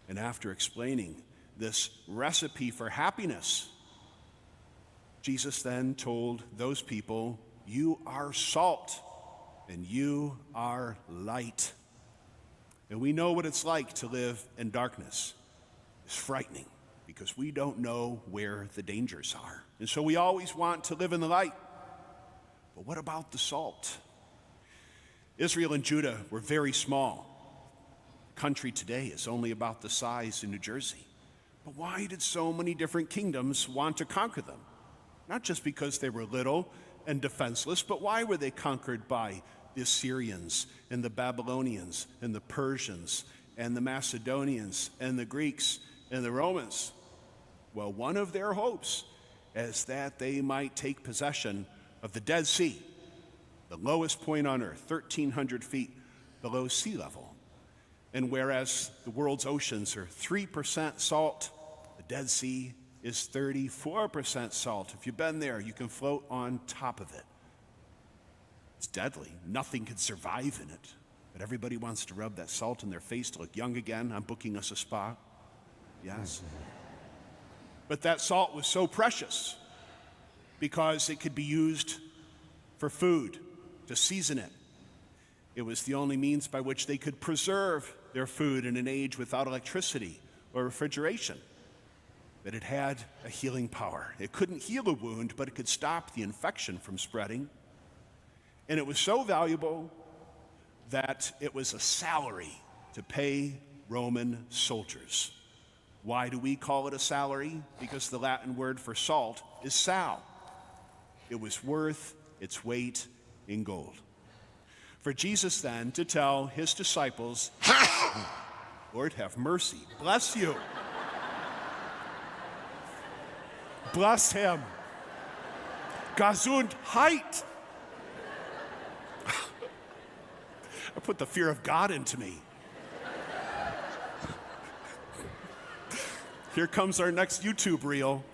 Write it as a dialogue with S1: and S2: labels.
S1: And after explaining this recipe for happiness, Jesus then told those people, you are salt and you are light. And we know what it's like to live in darkness. It's frightening because we don't know where the dangers are. And so we always want to live in the light. But what about the salt? Israel and Judah were very small. The country today is only about the size of New Jersey. But why did so many different kingdoms want to conquer them? Not just because they were little and defenseless, but why were they conquered by the Assyrians and the Babylonians and the Persians and the Macedonians and the Greeks and the Romans? Well, one of their hopes is that they might take possession of the Dead Sea, the lowest point on earth, 1,300 feet below sea level. And whereas the world's oceans are 3% salt, the Dead Sea is 34% salt. If you've been there, you can float on top of it. It's deadly. Nothing could survive in it. But everybody wants to rub that salt in their face to look young again. I'm booking us a spa. Yes. But that salt was so precious because it could be used for food, to season it. It was the only means by which they could preserve their food in an age without electricity or refrigeration. That it had a healing power. It couldn't heal a wound, but it could stop the infection from spreading. And it was so valuable that it was a salary to pay Roman soldiers. Why do we call it a salary? Because the Latin word for salt is sal. It was worth its weight in gold. For Jesus then to tell his disciples, Lord have mercy, bless you. Bless him. Gesundheit. I put the fear of God into me. Here comes our next YouTube reel.